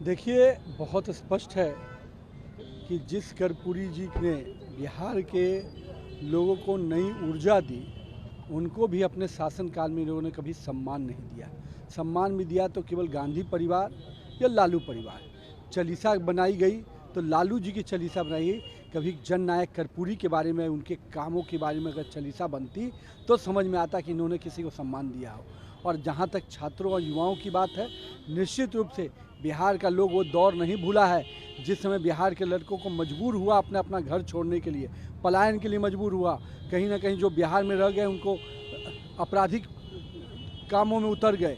देखिए, बहुत स्पष्ट है कि जिस कर्पूरी जी ने बिहार के लोगों को नई ऊर्जा दी, उनको भी अपने शासनकाल में लोगों ने कभी सम्मान नहीं दिया। सम्मान भी दिया तो केवल गांधी परिवार या लालू परिवार। चालीसा बनाई गई तो लालू जी की चालीसा बनाई गई। कभी जननायक कर्पूरी के बारे में, उनके कामों के बारे में अगर चालीसा बनती तो समझ में आता कि इन्होंने किसी को सम्मान दिया हो। और जहाँ तक छात्रों और युवाओं की बात है, निश्चित रूप से बिहार का लोग वो दौर नहीं भूला है जिस समय बिहार के लड़कों को मजबूर हुआ अपना अपना घर छोड़ने के लिए, पलायन के लिए मजबूर हुआ। कहीं ना कहीं जो बिहार में रह गए उनको आपराधिक कामों में उतर गए,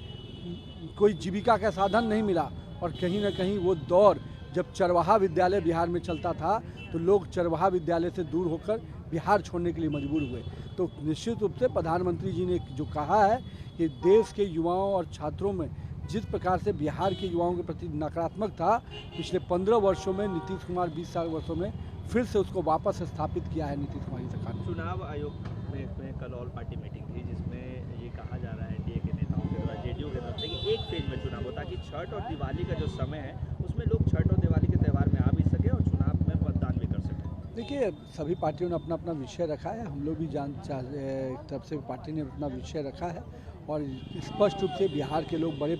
कोई जीविका का साधन नहीं मिला। और कहीं ना कहीं वो दौर जब चरवाहा विद्यालय बिहार में चलता था तो लोग चरवाहा विद्यालय से दूर होकर बिहार छोड़ने के लिए मजबूर हुए। तो निश्चित रूप से प्रधानमंत्री जी ने जो कहा है कि देश के युवाओं और छात्रों में जिस प्रकार से बिहार के युवाओं के प्रति नकारात्मक था, पिछले 15 वर्षों में नीतीश कुमार 20 वर्षों में फिर से उसको वापस स्थापित किया है नीतीश कुमार की सरकार ने। चुनाव आयोग में कल ऑल पार्टी मीटिंग थी जिसमें ये कहा जा रहा है एनडीए के नेताओं के द्वारा, जेडीयू के तरफ से कि एक फेज में चुनाव हो ताकि छठ और दिवाली का जो समय है उसमें लोग छठ और दिवाली के त्यौहार में आ भी सके और चुनाव में मतदान भी कर सकें। देखिए, सभी पार्टियों ने अपना अपना विषय रखा है। हम लोग भी तरफ से पार्टी ने अपना विषय रखा है और स्पष्ट रूप से बिहार के लोग बड़े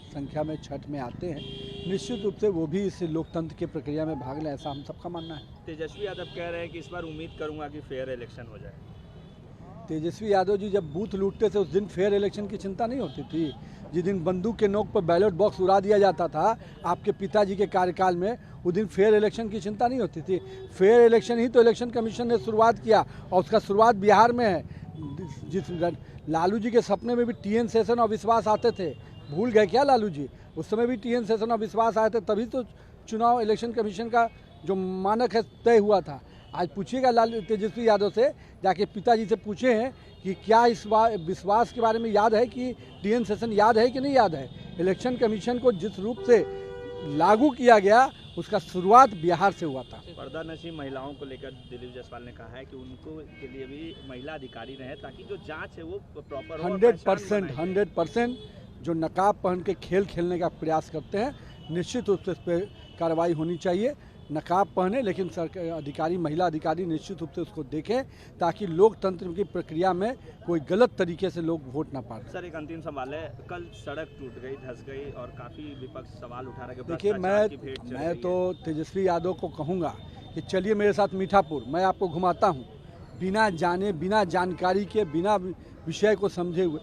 संख्या में छठ में आते हैं। निश्चित रूप से वो भी इस लोकतंत्र की प्रक्रिया में भाग लें, ऐसा हम सबका मानना है। तेजस्वी यादव कह रहे हैं कि इस बार उम्मीद करूंगा कि फेयर इलेक्शन हो जाए। तेजस्वी यादव जी जब बूथ लूटते थे उस दिन फेयर इलेक्शन की चिंता नहीं होती थी। जिस दिन बंदूक के नोक पर बैलेट बॉक्स उड़ा दिया जाता था आपके पिताजी के कार्यकाल में, उस दिन फेयर इलेक्शन की चिंता नहीं होती थी। फेयर इलेक्शन ही तो इलेक्शन कमीशन ने शुरुआत किया और उसका शुरुआत बिहार में है। जिस लालू जी के सपने में भी टीएन शेषन और विश्वास आते थे, भूल गए क्या लालू जी? उस समय भी टीएन शेषन और विश्वास आए थे, तभी तो चुनाव इलेक्शन कमीशन का जो मानक है तय हुआ था। आज पूछिएगा लालू तेजस्वी यादव से, जाके पिताजी से पूछे हैं कि क्या इस बार विश्वास के बारे में याद है कि टीएन शेषन याद है कि नहीं याद है। इलेक्शन कमीशन को जिस रूप से लागू किया गया उसका शुरुआत बिहार से हुआ था। पर्दा नशी महिलाओं को लेकर दिलीप जायसवाल ने कहा है कि उनको के लिए भी महिला अधिकारी रहे ताकि जो जांच है वो प्रॉपर हो। 100% जो नकाब पहन के खेल खेलने का प्रयास करते हैं, निश्चित रूप से इस पर कार्रवाई होनी चाहिए। नकाब पहने लेकिन अधिकारी, महिला अधिकारी निश्चित रूप से उसको देखें ताकि लोकतंत्र की प्रक्रिया में कोई गलत तरीके से लोग वोट ना पाएं। सर, एक अंतिम सवाल है, कल सड़क टूट गई, धंस गई और काफ़ी विपक्ष सवाल उठा रहा है। देखिए, मैं तो तेजस्वी यादव को कहूँगा कि चलिए मेरे साथ मीठापुर, मैं आपको घुमाता हूँ। बिना जाने, बिना जानकारी के, बिना विषय को समझे हुए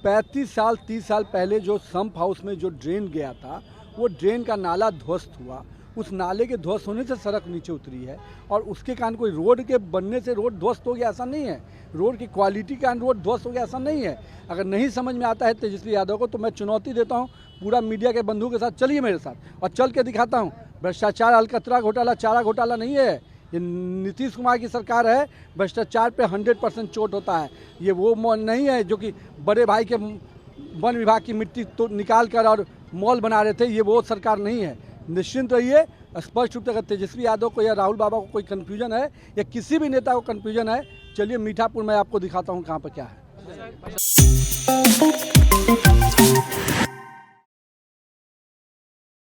35 साल 30 साल पहले जो सम्प हाउस में जो ड्रेन गया था, वो ड्रेन का नाला ध्वस्त हुआ। उस नाले के ध्वस्त होने से सड़क नीचे उतरी है और उसके कारण कोई रोड के बनने से रोड ध्वस्त हो गया, ऐसा नहीं है। रोड की क्वालिटी के कारण रोड ध्वस्त हो गया, ऐसा नहीं है। अगर नहीं समझ में आता है तेजस्वी यादव को तो मैं चुनौती देता हूँ पूरा मीडिया के बंधुओं के साथ, चलिए मेरे साथ और चल के दिखाता हूँ। भ्रष्टाचार, अलकतरा घोटाला, चारा घोटाला नहीं है। ये नीतीश कुमार की सरकार है, भ्रष्टाचार पे 100% चोट होता है। ये वो नहीं है जो कि बड़े भाई के वन विभाग की मिट्टी तो निकाल कर और मॉल बना रहे थे, ये वो सरकार नहीं है। निश्चिंत रहिए। स्पष्ट रूप से अगर तेजस्वी यादव को या राहुल बाबा को कोई कन्फ्यूजन है या किसी भी नेता को कन्फ्यूजन है, चलिए मीठापुर मैं आपको दिखाता हूँ कहाँ पर क्या है।